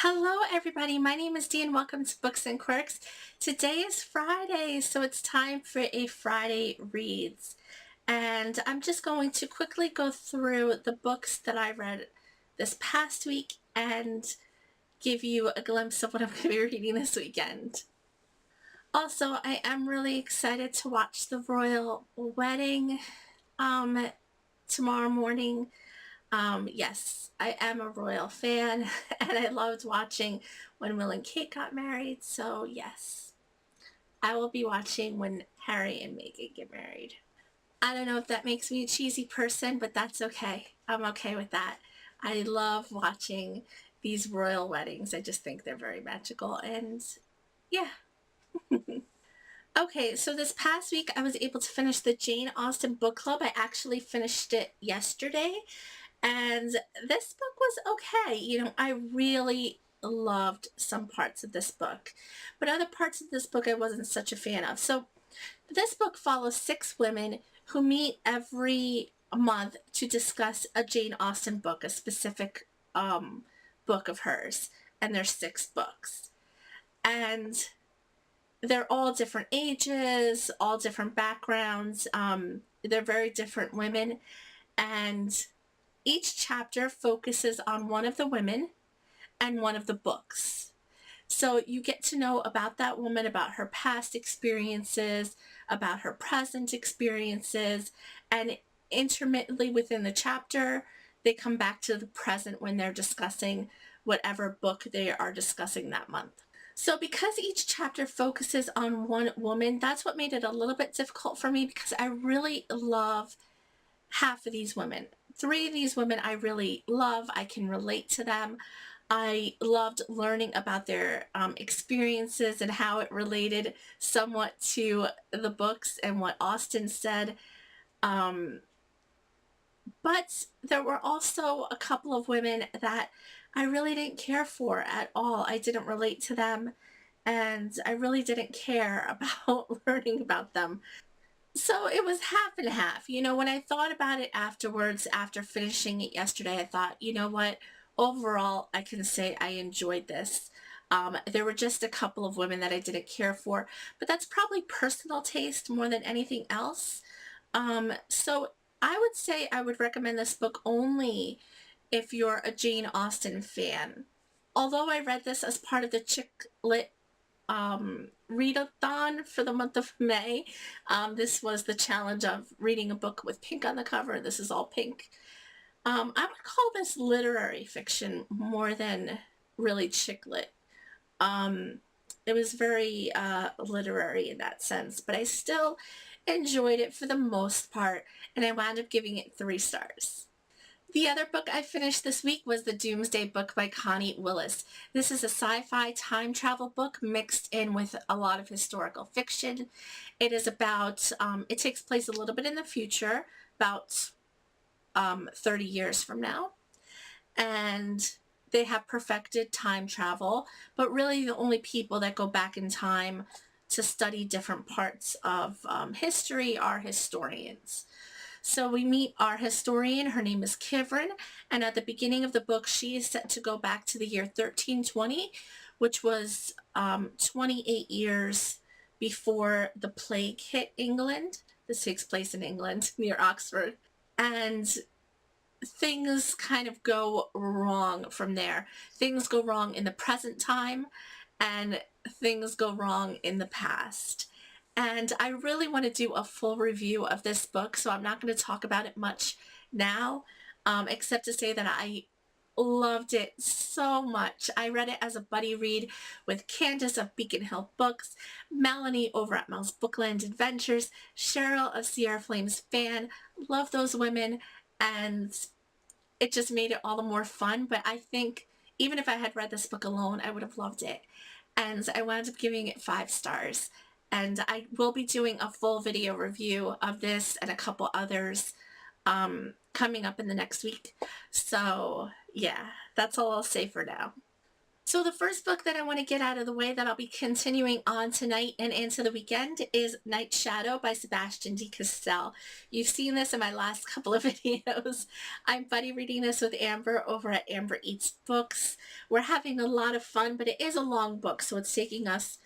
Hello everybody, my name is Dee and welcome to Books and Quirks. Today is Friday, so it's time for a Friday Reads. And I'm just going to quickly go through the books that I read this past week and give you a glimpse of what I'm going to be reading this weekend. Also, I am really excited to watch the royal wedding tomorrow morning. Yes, I am a royal fan and I loved watching when Will and Kate got married. So yes, I will be watching when Harry and Meghan get married. I don't know if that makes me a cheesy person, but that's okay. I'm okay with that. I love watching these royal weddings. I just think they're very magical and yeah. Okay, so this past week I was able to finish the Jane Austen book club. I actually finished it yesterday. And this book was okay. I really loved some parts of this book, but other parts of this book I wasn't such a fan of. So this book follows 6 women who meet every month to discuss a Jane Austen book, a specific book of hers, and there's 6 books. And they're all different ages, all different backgrounds. They're very different women, and each chapter focuses on one of the women and one of the books. So you get to know about that woman, about her past experiences, about her present experiences, and intermittently within the chapter, they come back to the present when they're discussing whatever book they are discussing that month. So because each chapter focuses on one woman, that's what made it a little bit difficult for me because I really love half of these women. 3 of these women I really love. I can relate to them. I loved learning about their experiences and how it related somewhat to the books and what Austen said. But there were also a couple of women that I really didn't care for at all. I didn't relate to them, and I really didn't care about learning about them. So it was half and half. When I thought about it afterwards, after finishing it yesterday, I thought, you know what? Overall, I can say I enjoyed this. There were just a couple of women that I didn't care for, but that's probably personal taste more than anything else. So I would say I would recommend this book only if you're a Jane Austen fan. Although I read this as part of the Chick Lit readathon for the month of May. This was the challenge of reading a book with pink on the cover. This is all pink. I would call this literary fiction more than really chick lit. It was very literary in that sense, but I still enjoyed it for the most part, and I wound up giving it 3 stars. The other book I finished this week was the DoomsDay Book by Connie Willis. This is a sci-fi time travel book mixed in with a lot of historical fiction. It is about, it takes place a little bit in the future, about 30 years from now. And they have perfected time travel, but really the only people that go back in time to study different parts of history are historians. So we meet our historian. Her name is Kivrin, and at the beginning of the book, she is set to go back to the year 1320, which was 28 years before the plague hit England. This takes place in England, near Oxford. And things kind of go wrong from there. Things go wrong in the present time, and things go wrong in the past. And I really want to do a full review of this book, so I'm not going to talk about it much now, except to say that I loved it so much. I read it as a buddy read with Candace of Beacon Hill Books, Melanie over at MelsBooklandAdventures, Cheryl of crflamesfan. Love those women, and it just made it all the more fun. But I think even if I had read this book alone, I would have loved it. And I wound up giving it 5 stars. And I will be doing a full video review of this and a couple others coming up in the next week. So yeah, that's all I'll say for now. So the first book that I want to get out of the way that I'll be continuing on tonight and into the weekend is Night Shadow by Sebastian de Castell. You've seen this in my last couple of videos. I'm buddy reading this with Amber over at Amber Eats Books. We're having a lot of fun, but it is a long book, so it's taking us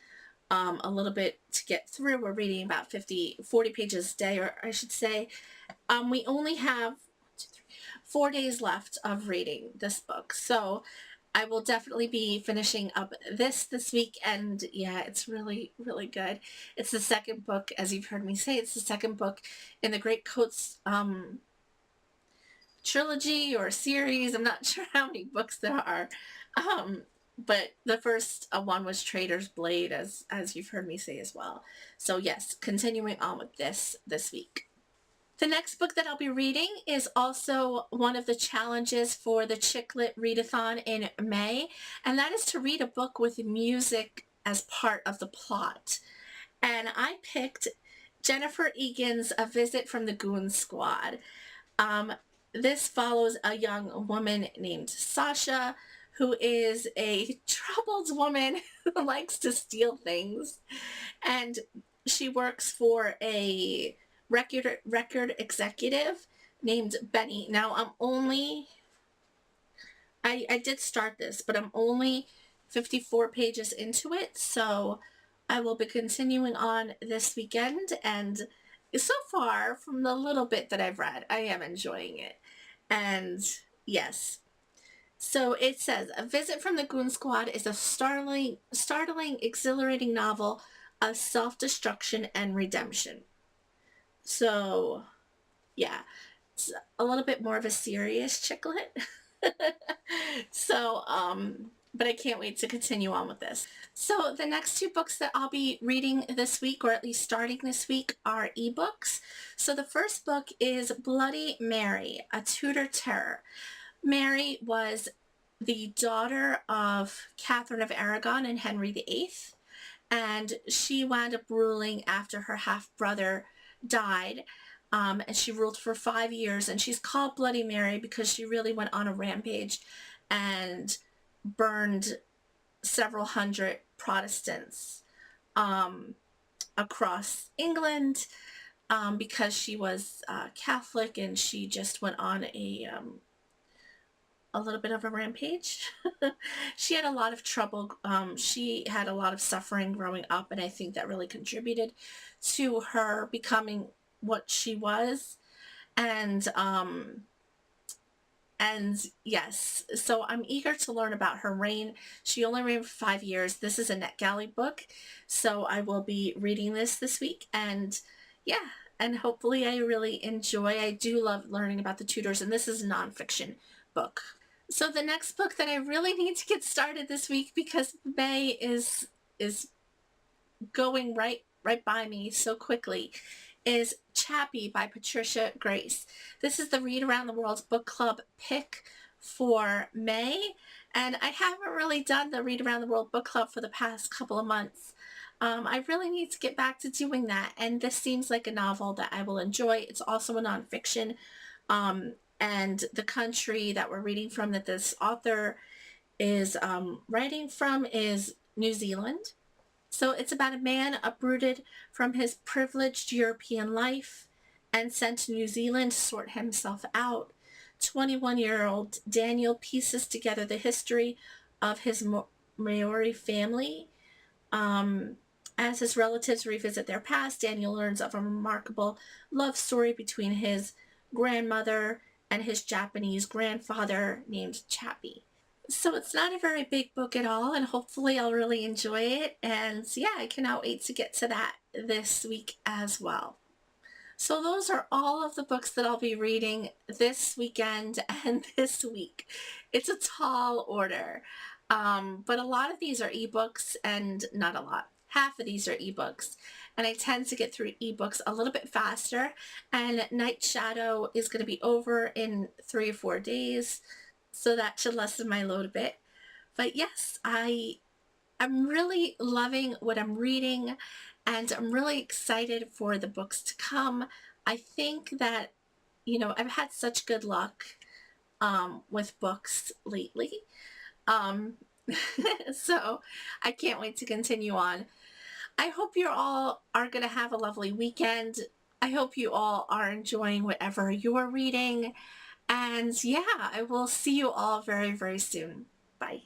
a little bit to get through. We're reading about 40 pages a day, or I should say. We only have 4 days left of reading this book, so I will definitely be finishing up this week, and yeah, it's really, really good. It's the second book, as you've heard me say, it's the second book in the Great Coats trilogy or series. I'm not sure how many books there are, but the first one was Trader's Blade, as you've heard me say as well. So yes, continuing on with this week. The next book that I'll be reading is also one of the challenges for the Chick Lit Readathon in May, and that is to read a book with music as part of the plot. And I picked Jennifer Egan's A Visit from the Goon Squad. This follows a young woman named Sasha, who is a troubled woman who likes to steal things, and she works for a record executive named Benny. Now I did start this, but I'm only 54 pages into it, so I will be continuing on this weekend, and so far, from the little bit that I've read, I am enjoying it. And yes, so it says, A Visit from the Goon Squad is a startling, exhilarating novel of self-destruction and redemption. So, yeah, it's a little bit more of a serious chick lit. So, but I can't wait to continue on with this. So the next two books that I'll be reading this week, or at least starting this week, are ebooks. So the first book is Bloody Mary, A Tudor Terror. Mary was the daughter of Catherine of Aragon and Henry VIII, and she wound up ruling after her half-brother died, and she ruled for 5 years, and she's called Bloody Mary because she really went on a rampage and burned several hundred Protestants across England because she was Catholic, and she just went on a little bit of a rampage. She had a lot of trouble. She had a lot of suffering growing up, and I think that really contributed to her becoming what she was. And yes, so I'm eager to learn about her reign. She only reigned for 5 years. This is a NetGalley book, so I will be reading this week, and yeah, and hopefully I really enjoy. I do love learning about the Tudors, and this is a nonfiction book. So the next book that I really need to get started this week, because May is going right by me so quickly, is Chappy by Patricia Grace. This is the Read Around the World Book Club pick for May, and I haven't really done the Read Around the World Book Club for the past couple of months. I really need to get back to doing that, and this seems like a novel that I will enjoy. It's also a nonfiction, and the country that we're reading from, that this author is writing from, is New Zealand. So it's about a man uprooted from his privileged European life and sent to New Zealand to sort himself out. 21-year-old Daniel pieces together the history of his Maori family. As his relatives revisit their past, Daniel learns of a remarkable love story between his grandmother and his Japanese grandfather named Chappy. So it's not a very big book at all, and hopefully I'll really enjoy it. And yeah, I cannot wait to get to that this week as well. So those are all of the books that I'll be reading this weekend and this week. It's a tall order, but a lot of these are ebooks, and not a lot. Half of these are ebooks, and I tend to get through ebooks a little bit faster, and Night Shadow is going to be over in 3 or 4 days, so that should lessen my load a bit. But yes, I'm really loving what I'm reading, and I'm really excited for the books to come. I think that, I've had such good luck with books lately. So I can't wait to continue on. I hope you all are going to have a lovely weekend. I hope you all are enjoying whatever you're reading. And yeah, I will see you all very, very soon. Bye.